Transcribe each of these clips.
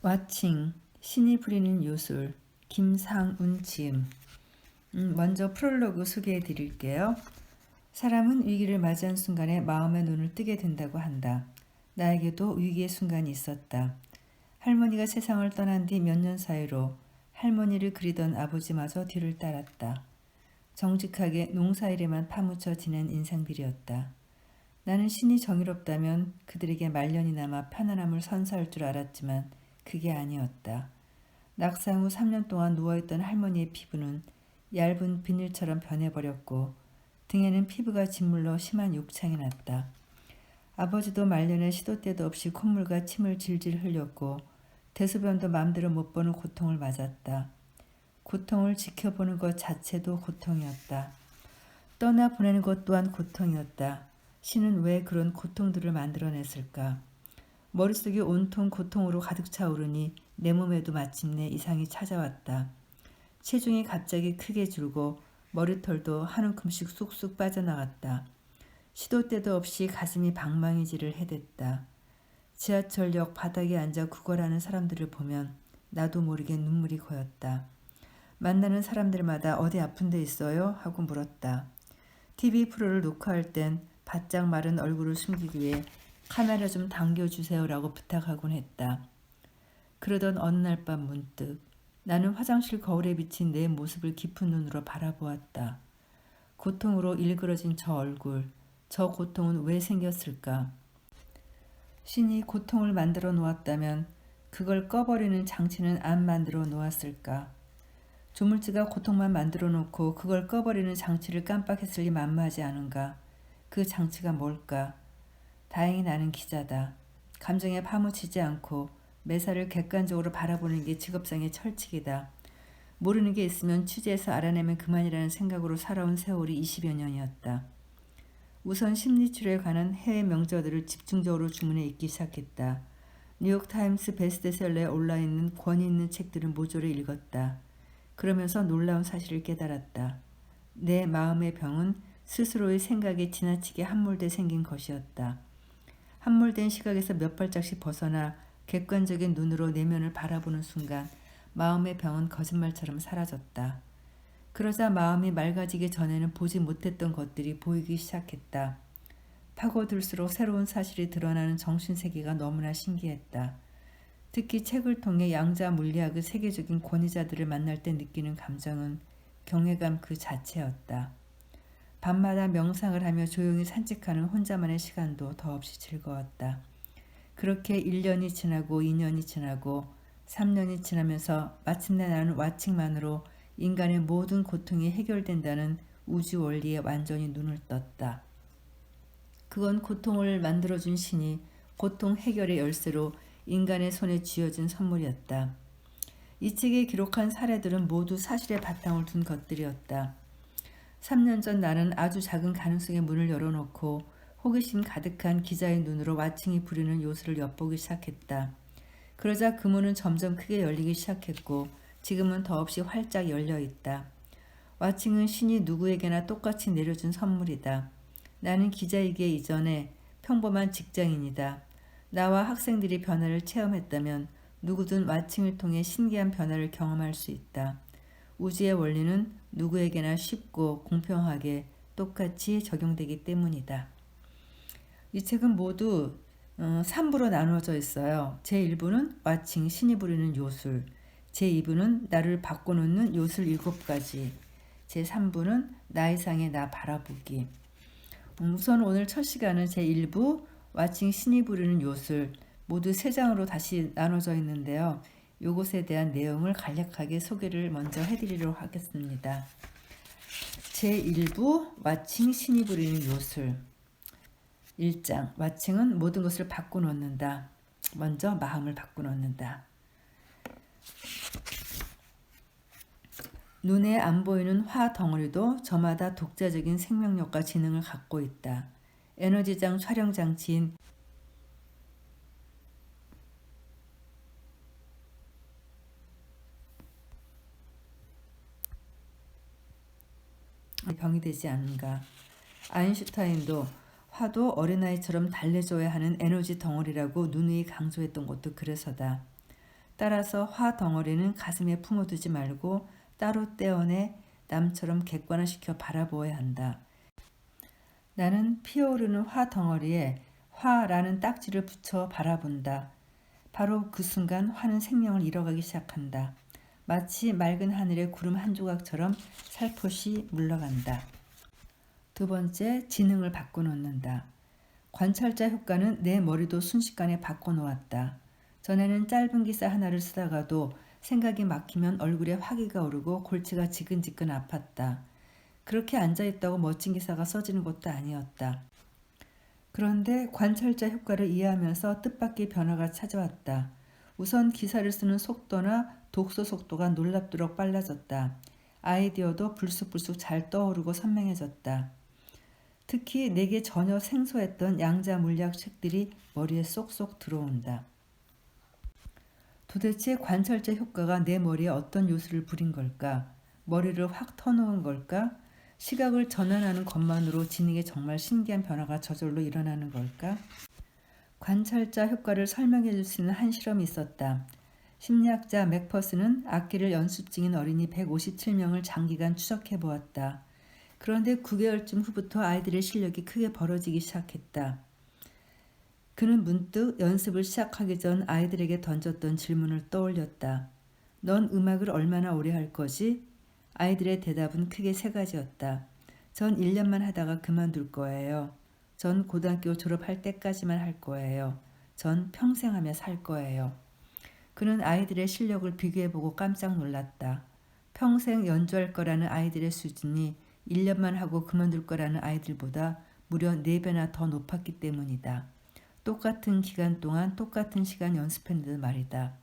와칭, 신이 부리는 요술, 김상운 지음. 먼저 프롤로그 소개해 드릴게요. 사람은 위기를 맞이한 순간에 마음의 눈을 뜨게 된다고 한다. 나에게도 위기의 순간이 있었다. 할머니가 세상을 떠난 뒤 몇 년 사이로 할머니를 그리던 아버지마저 뒤를 따랐다. 정직하게 농사일에만 파묻혀 지낸 인생들이었다. 나는 신이 정의롭다면 그들에게 말년이 남아 편안함을 선사할 줄 알았지만 그게 아니었다. 낙상 후 3년 동안 누워있던 할머니의 피부는 얇은 비닐처럼 변해버렸고 등에는 피부가 짓물러 심한 욕창이 났다. 아버지도 말년에 시도 때도 없이 콧물과 침을 질질 흘렸고 대소변도 맘대로 못 보는 고통을 맞았다. 고통을 지켜보는 것 자체도 고통이었다. 떠나보내는 것 또한 고통이었다. 신은 왜 그런 고통들을 만들어냈을까? 머릿속이 온통 고통으로 가득 차오르니 내 몸에도 마침내 이상이 찾아왔다. 체중이 갑자기 크게 줄고 머리털도 한 움큼씩 쑥쑥 빠져나갔다. 시도 때도 없이 가슴이 방망이질을 해댔다. 지하철역 바닥에 앉아 구걸하는 사람들을 보면 나도 모르게 눈물이 고였다. 만나는 사람들마다 어디 아픈 데 있어요? 하고 물었다. TV 프로를 녹화할 땐 바짝 마른 얼굴을 숨기기 위해 카메라 좀 당겨주세요라고 부탁하곤 했다. 그러던 어느 날 밤 문득 나는 화장실 거울에 비친 내 모습을 깊은 눈으로 바라보았다. 고통으로 일그러진 저 얼굴, 저 고통은 왜 생겼을까? 신이 고통을 만들어 놓았다면 그걸 꺼버리는 장치는 안 만들어 놓았을까? 조물주가 고통만 만들어 놓고 그걸 꺼버리는 장치를 깜빡했으니 만무하지 않은가? 그 장치가 뭘까? 다행히 나는 기자다. 감정에 파묻히지 않고 매사를 객관적으로 바라보는 게 직업상의 철칙이다. 모르는 게 있으면 취재해서 알아내면 그만이라는 생각으로 살아온 세월이 20여 년이었다. 우선 심리치료에 관한 해외 명저들을 집중적으로 주문해 읽기 시작했다. 뉴욕타임스 베스트셀러에 올라있는 권위 있는 책들을 모조리 읽었다. 그러면서 놀라운 사실을 깨달았다. 내 마음의 병은 스스로의 생각에 지나치게 함몰돼 생긴 것이었다. 함몰된 시각에서 몇 발짝씩 벗어나 객관적인 눈으로 내면을 바라보는 순간 마음의 병은 거짓말처럼 사라졌다. 그러자 마음이 맑아지기 전에는 보지 못했던 것들이 보이기 시작했다. 파고들수록 새로운 사실이 드러나는 정신세계가 너무나 신기했다. 특히 책을 통해 양자 물리학의 세계적인 권위자들을 만날 때 느끼는 감정은 경외감 그 자체였다. 밤마다 명상을 하며 조용히 산책하는 혼자만의 시간도 더없이 즐거웠다. 그렇게 1년이 지나고 2년이 지나고 3년이 지나면서 마침내 나는 와칭만으로 인간의 모든 고통이 해결된다는 우주 원리에 완전히 눈을 떴다. 그건 고통을 만들어준 신이 고통 해결의 열쇠로 인간의 손에 쥐어진 선물이었다. 이 책에 기록한 사례들은 모두 사실의 바탕을 둔 것들이었다. 3년 전 나는 아주 작은 가능성의 문을 열어놓고 호기심 가득한 기자의 눈으로 와칭이 부리는 요술을 엿보기 시작했다. 그러자 그 문은 점점 크게 열리기 시작했고 지금은 더없이 활짝 열려있다. 와칭은 신이 누구에게나 똑같이 내려준 선물이다. 나는 기자이기 이전에 평범한 직장인이다. 나와 학생들이 변화를 체험했다면 누구든 와칭을 통해 신기한 변화를 경험할 수 있다. 우주의 원리는 누구에게나 쉽고 공평하게 똑같이 적용되기 때문이다. 이 책은 모두 3부로 나누어져 있어요. 제1부는 와칭, 신이 부리는 요술, 제2부는 나를 바꿔놓는 요술 7가지, 제3부는 나 이상의 나 바라보기. 우선 오늘 첫 시간은 제1부 와칭, 신이 부리는 요술 모두 3장으로 다시 나눠져 있는데요. 요것에 대한 내용을 간략하게 소개를 먼저 해드리도록 하겠습니다. 제1부 와칭, 신이 부리는 요술 1장 와칭은 모든 것을 바꿔놓는다. 먼저 마음을 바꿔놓는다. 눈에 안 보이는 화 덩어리도 저마다 독자적인 생명력과 지능을 갖고 있다. 에너지장 촬영 장치인 병이 되지 않는가. 아인슈타인도 화도 어린아이처럼 달래줘야 하는 에너지 덩어리라고 누누이 강조했던 것도 그래서다. 따라서 화 덩어리는 가슴에 품어두지 말고 따로 떼어내 남처럼 객관화시켜 바라보아야 한다. 나는 피어오르는 화 덩어리에 화라는 딱지를 붙여 바라본다. 바로 그 순간 화는 생명을 잃어가기 시작한다. 마치 맑은 하늘의 구름 한 조각처럼 살포시 물러간다. 두 번째, 지능을 바꿔놓는다. 관찰자 효과는 내 머리도 순식간에 바꿔놓았다. 전에는 짧은 기사 하나를 쓰다가도 생각이 막히면 얼굴에 화기가 오르고 골치가 지근지근 아팠다. 그렇게 앉아있다고 멋진 기사가 써지는 것도 아니었다. 그런데 관찰자 효과를 이해하면서 뜻밖의 변화가 찾아왔다. 우선 기사를 쓰는 속도나 독서 속도가 놀랍도록 빨라졌다. 아이디어도 불쑥불쑥 잘 떠오르고 선명해졌다. 특히 내게 전혀 생소했던 양자 물리학 책들이 머리에 쏙쏙 들어온다. 도대체 관찰자 효과가 내 머리에 어떤 요소를 부린 걸까? 머리를 확 터놓은 걸까? 시각을 전환하는 것만으로 지능에 정말 신기한 변화가 저절로 일어나는 걸까? 관찰자 효과를 설명해 줄 수 있는 한 실험이 있었다. 심리학자 맥퍼슨은 악기를 연습 중인 어린이 157명을 장기간 추적해 보았다. 그런데 9개월쯤 후부터 아이들의 실력이 크게 벌어지기 시작했다. 그는 문득 연습을 시작하기 전 아이들에게 던졌던 질문을 떠올렸다. 넌 음악을 얼마나 오래 할 거지? 아이들의 대답은 크게 세 가지였다. 전 1년만 하다가 그만둘 거예요. 전 고등학교 졸업할 때까지만 할 거예요. 전 평생 하며 살 거예요. 그는 아이들의 실력을 비교해보고 깜짝 놀랐다. 평생 연주할 거라는 아이들의 수준이 1년만 하고 그만둘 거라는 아이들보다 무려 4배나 더 높았기 때문이다. 똑같은 기간 동안 똑같은 시간 연습했는데도 말이다.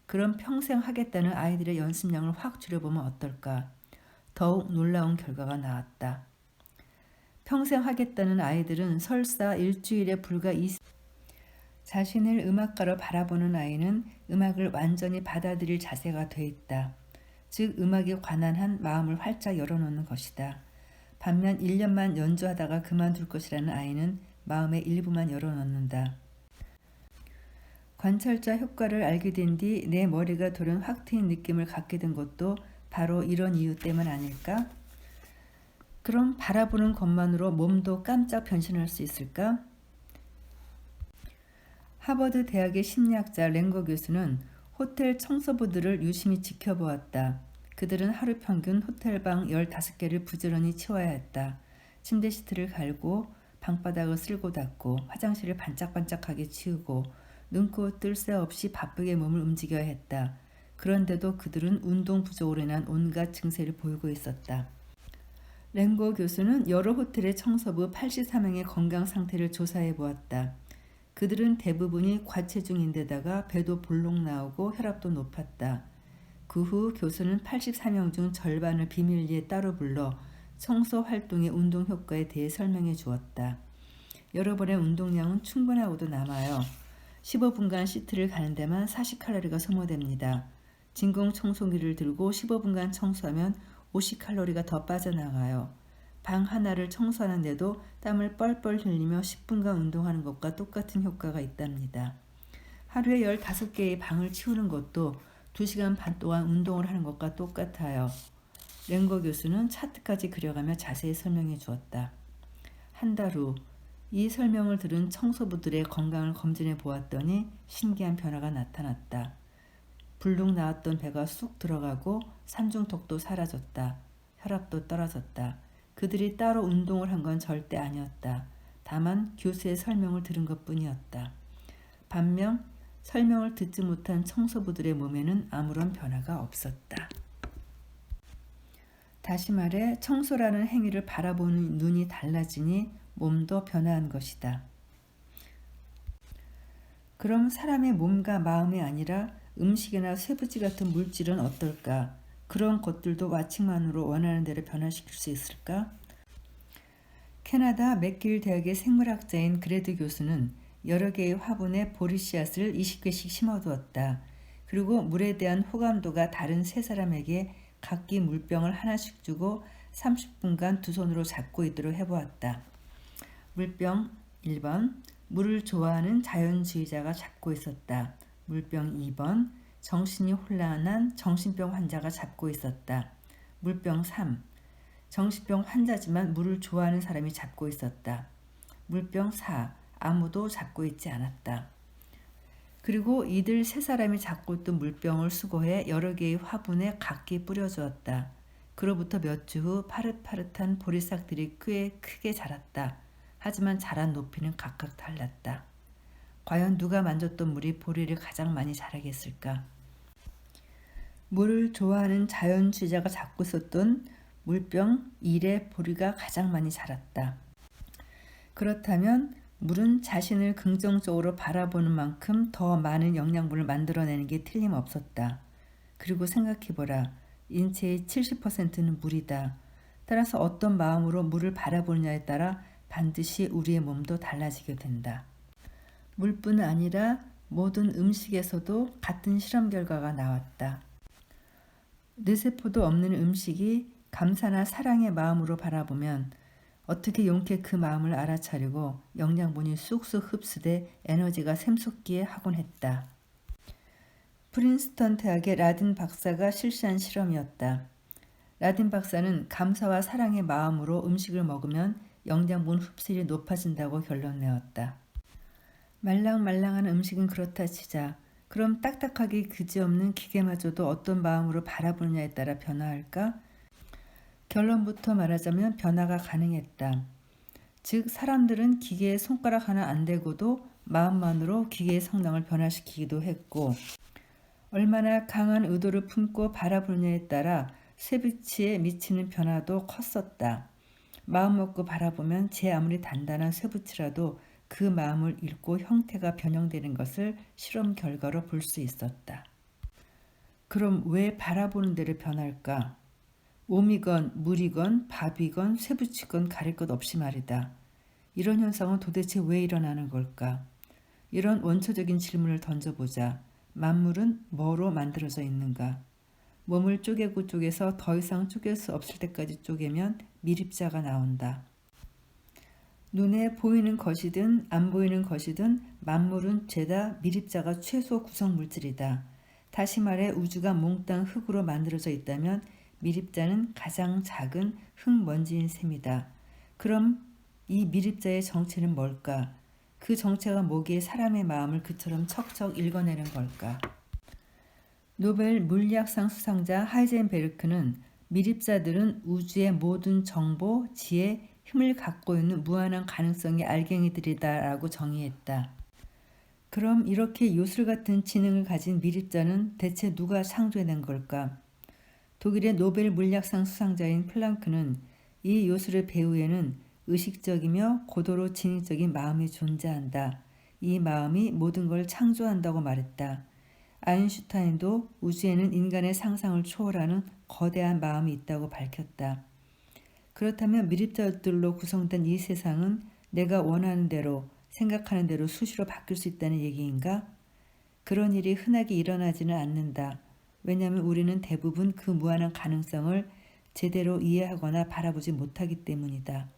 그럼 평생 하겠다는 아이들의 연습량을 확 줄여보면 어떨까? 더욱 놀라운 결과가 나왔다. 평생 하겠다는 아이들은 설사 일주일에 불과 자신을 음악가로 바라보는 아이는 음악을 완전히 받아들일 자세가 돼 있다. 즉 음악에 관한 한 마음을 활짝 열어놓는 것이다. 반면 1년만 연주하다가 그만둘 것이라는 아이는 마음의 일부만 열어놓는다. 관찰자 효과를 알게 된 뒤 내 머리가 돌은 확 트인 느낌을 갖게 된 것도 바로 이런 이유 때문 아닐까? 그럼 바라보는 것만으로 몸도 깜짝 변신할 수 있을까? 하버드 대학의 심리학자 랭거 교수는 호텔 청소부들을 유심히 지켜보았다. 그들은 하루 평균 호텔방 15개를 부지런히 치워야 했다. 침대 시트를 갈고 방바닥을 쓸고 닦고 화장실을 반짝반짝하게 치우고 눈코 뜰 새 없이 바쁘게 몸을 움직여야 했다. 그런데도 그들은 운동 부족으로 인한 온갖 증세를 보이고 있었다. 랭고 교수는 여러 호텔의 청소부 83명의 건강 상태를 조사해 보았다. 그들은 대부분이 과체중인데다가 배도 볼록 나오고 혈압도 높았다. 그 후 교수는 84명 중 절반을 비밀리에 따로 불러 청소 활동의 운동 효과에 대해 설명해 주었다. 여러분의 운동량은 충분하고도 남아요. 15분간 시트를 가는 데만 40칼로리가 소모됩니다. 진공 청소기를 들고 15분간 청소하면 50칼로리가 더 빠져나가요. 방 하나를 청소하는데도 땀을 뻘뻘 흘리며 10분간 운동하는 것과 똑같은 효과가 있답니다. 하루에 15개의 방을 치우는 것도 2시간 반 동안 운동을 하는 것과 똑같아요. 랭거 교수는 차트까지 그려가며 자세히 설명해 주었다. 한 달 후 이 설명을 들은 청소부들의 건강을 검진해 보았더니 신기한 변화가 나타났다. 불룩 나왔던 배가 쑥 들어가고 산중턱도 사라졌다. 혈압도 떨어졌다. 그들이 따로 운동을 한 건 절대 아니었다. 다만 교수의 설명을 들은 것뿐이었다. 반면 설명을 듣지 못한 청소부들의 몸에는 아무런 변화가 없었다. 다시 말해 청소라는 행위를 바라보는 눈이 달라지니 몸도 변화한 것이다. 그럼 사람의 몸과 마음이 아니라 음식이나 쇠부지 같은 물질은 어떨까? 그런 것들도 와칭만으로 원하는 대로 변화시킬 수 있을까? 캐나다 맥길 대학의 생물학자인 그레드 교수는 여러 개의 화분에 보리씨앗을 20개씩 심어두었다. 그리고 물에 대한 호감도가 다른 세 사람에게 각기 물병을 하나씩 주고 30분간 두 손으로 잡고 있도록 해보았다. 물병 1번, 물을 좋아하는 자연주의자가 잡고 있었다. 물병 2번, 정신이 혼란한 정신병 환자가 잡고 있었다. 물병 3. 정신병 환자지만 물을 좋아하는 사람이 잡고 있었다. 물병 4. 아무도 잡고 있지 않았다. 그리고 이들 세 사람이 잡고 있던 물병을 수거해 여러 개의 화분에 각기 뿌려주었다. 그로부터 몇 주 후 파릇파릇한 보리싹들이 꽤 크게 자랐다. 하지만 자란 높이는 각각 달랐다. 과연 누가 만졌던 물이 보리를 가장 많이 자라게 했을까? 물을 좋아하는 자연주의자가 잡고 있었던 물병 1의 보리가 가장 많이 자랐다. 그렇다면 물은 자신을 긍정적으로 바라보는 만큼 더 많은 영양분을 만들어내는 게 틀림없었다. 그리고 생각해보라. 인체의 70%는 물이다. 따라서 어떤 마음으로 물을 바라보느냐에 따라 반드시 우리의 몸도 달라지게 된다. 물뿐 아니라 모든 음식에서도 같은 실험 결과가 나왔다. 뇌세포도 없는 음식이 감사나 사랑의 마음으로 바라보면 어떻게 용케 그 마음을 알아차리고 영양분이 쑥쑥 흡수돼 에너지가 샘솟기에 하곤 했다. 프린스턴 대학의 라딘 박사가 실시한 실험이었다. 라딘 박사는 감사와 사랑의 마음으로 음식을 먹으면 영양분 흡수율이 높아진다고 결론 내었다. 말랑말랑한 음식은 그렇다 치자. 그럼 딱딱하게 그지없는 기계마저도 어떤 마음으로 바라보느냐에 따라 변화할까? 결론부터 말하자면 변화가 가능했다. 즉 사람들은 기계에 손가락 하나 안 대고도 마음만으로 기계의 성능을 변화시키기도 했고 얼마나 강한 의도를 품고 바라보느냐에 따라 쇠붙이에 미치는 변화도 컸었다. 마음 먹고 바라보면 제 아무리 단단한 쇠붙이라도 그 마음을 읽고 형태가 변형되는 것을 실험 결과로 볼 수 있었다. 그럼 왜 바라보는 대로 변할까? 몸이건 물이건 밥이건 쇠붙이건 가릴 것 없이 말이다. 이런 현상은 도대체 왜 일어나는 걸까? 이런 원초적인 질문을 던져보자. 만물은 뭐로 만들어져 있는가? 몸을 쪼개고 쪼개서 더 이상 쪼갤 수 없을 때까지 쪼개면 미립자가 나온다. 눈에 보이는 것이든 안 보이는 것이든 만물은 죄다 미립자가 최소 구성 물질이다. 다시 말해 우주가 몽땅 흙으로 만들어져 있다면 미립자는 가장 작은 흙먼지인 셈이다. 그럼 이 미립자의 정체는 뭘까? 그 정체가 뭐기에 사람의 마음을 그처럼 척척 읽어내는 걸까? 노벨 물리학상 수상자 하이젠베르크는 미립자들은 우주의 모든 정보, 지혜, 힘을 갖고 있는 무한한 가능성의 알갱이들이다라고 정의했다. 그럼 이렇게 요술 같은 지능을 가진 미립자는 대체 누가 창조해낸 걸까? 독일의 노벨 물리학상 수상자인 플랑크는 이 요술의 배후에는 의식적이며 고도로 지능적인 마음이 존재한다. 이 마음이 모든 걸 창조한다고 말했다. 아인슈타인도 우주에는 인간의 상상을 초월하는 거대한 마음이 있다고 밝혔다. 그렇다면 미립자들로 구성된 이 세상은 내가 원하는 대로 생각하는 대로 수시로 바뀔 수 있다는 얘기인가? 그런 일이 흔하게 일어나지는 않는다. 왜냐하면 우리는 대부분 그 무한한 가능성을 제대로 이해하거나 바라보지 못하기 때문이다.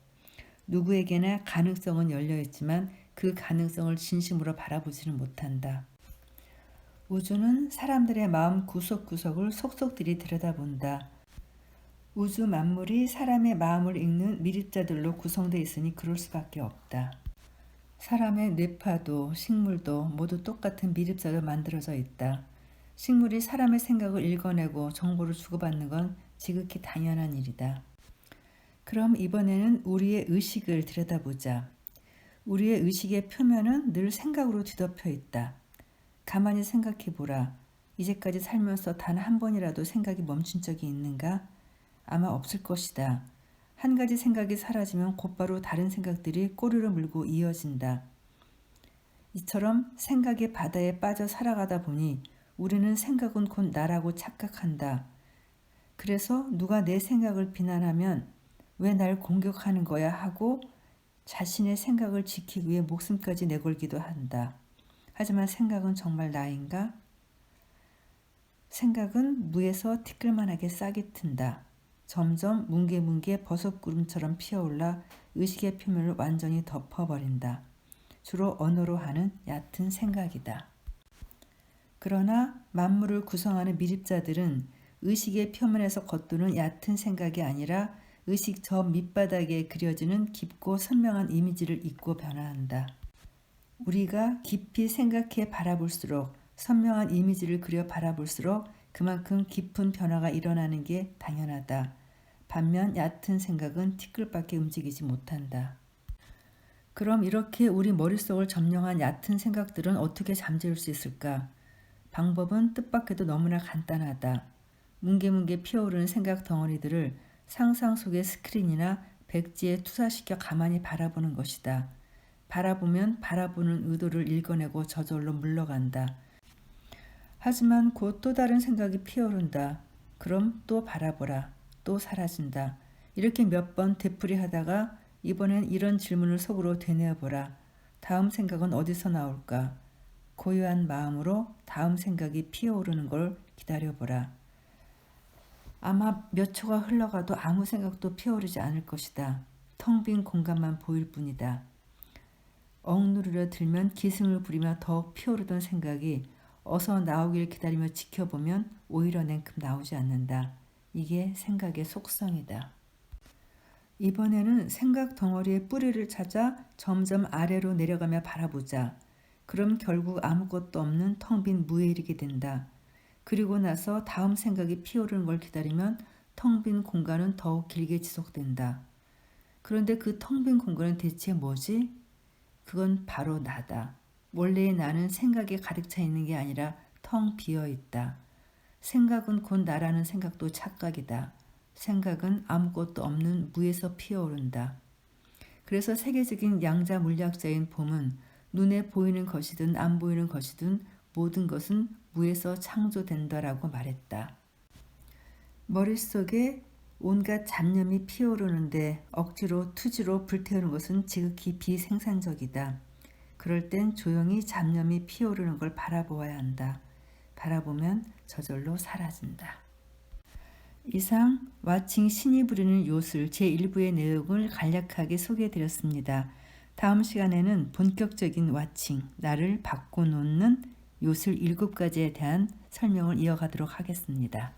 누구에게나 가능성은 열려있지만 그 가능성을 진심으로 바라보지는 못한다. 우주는 사람들의 마음 구석구석을 속속들이 들여다본다. 우주 만물이 사람의 마음을 읽는 미립자들로 구성되어 있으니 그럴 수밖에 없다. 사람의 뇌파도 식물도 모두 똑같은 미립자로 만들어져 있다. 식물이 사람의 생각을 읽어내고 정보를 주고받는 건 지극히 당연한 일이다. 그럼 이번에는 우리의 의식을 들여다보자. 우리의 의식의 표면은 늘 생각으로 뒤덮여 있다. 가만히 생각해보라. 이제까지 살면서 단 한 번이라도 생각이 멈춘 적이 있는가? 아마 없을 것이다. 한 가지 생각이 사라지면 곧바로 다른 생각들이 꼬리를 물고 이어진다. 이처럼 생각의 바다에 빠져 살아가다 보니 우리는 생각은 곧 나라고 착각한다. 그래서 누가 내 생각을 비난하면 왜 날 공격하는 거야 하고 자신의 생각을 지키기 위해 목숨까지 내걸기도 한다. 하지만 생각은 정말 나인가? 생각은 무에서 티끌만하게 싹이 튼다. 점점 뭉게뭉게 버섯구름처럼 피어올라 의식의 표면을 완전히 덮어버린다. 주로 언어로 하는 얕은 생각이다. 그러나 만물을 구성하는 미립자들은 의식의 표면에서 겉도는 얕은 생각이 아니라 의식 저 밑바닥에 그려지는 깊고 선명한 이미지를 잊고 변화한다. 우리가 깊이 생각해 바라볼수록 선명한 이미지를 그려 바라볼수록 그만큼 깊은 변화가 일어나는 게 당연하다. 반면 얕은 생각은 티끌밖에 움직이지 못한다. 그럼 이렇게 우리 머릿속을 점령한 얕은 생각들은 어떻게 잠재울 수 있을까? 방법은 뜻밖에도 너무나 간단하다. 뭉게뭉게 피어오르는 생각 덩어리들을 상상 속의 스크린이나 백지에 투사시켜 가만히 바라보는 것이다. 바라보면 바라보는 의도를 읽어내고 저절로 물러간다. 하지만 곧 또 다른 생각이 피어오른다. 그럼 또 바라보라. 또 사라진다. 이렇게 몇 번 되풀이하다가 이번엔 이런 질문을 속으로 되뇌어보라. 다음 생각은 어디서 나올까? 고요한 마음으로 다음 생각이 피어오르는 걸 기다려보라. 아마 몇 초가 흘러가도 아무 생각도 피어오르지 않을 것이다. 텅 빈 공간만 보일 뿐이다. 억누르려 들면 기승을 부리며 더욱 피어오르던 생각이 어서 나오길 기다리며 지켜보면 오히려 냉큼 나오지 않는다. 이게 생각의 속성이다. 이번에는 생각 덩어리의 뿌리를 찾아 점점 아래로 내려가며 바라보자. 그럼 결국 아무것도 없는 텅 빈 무에 이르게 된다. 그리고 나서 다음 생각이 피어오르는 걸 기다리면 텅 빈 공간은 더욱 길게 지속된다. 그런데 그 텅 빈 공간은 대체 뭐지? 그건 바로 나다. 원래의 나는 생각에 가득 차 있는 게 아니라 텅 비어 있다. 생각은 곧 나라는 생각도 착각이다. 생각은 아무것도 없는 무에서 피어오른다. 그래서 세계적인 양자 물리학자인 봄은 눈에 보이는 것이든 안 보이는 것이든 모든 것은 무에서 창조된다라고 말했다. 머릿속에 온갖 잡념이 피어오르는데 억지로 투지로 불태우는 것은 지극히 비생산적이다. 그럴 땐 조용히 잡념이 피어오르는 걸 바라보아야 한다. 바라보면 저절로 사라진다. 이상 와칭 신이 부리는 요술 제1부의 내용을 간략하게 소개해드렸습니다. 다음 시간에는 본격적인 와칭, 나를 바꿔놓는 요술 7가지에 대한 설명을 이어가도록 하겠습니다.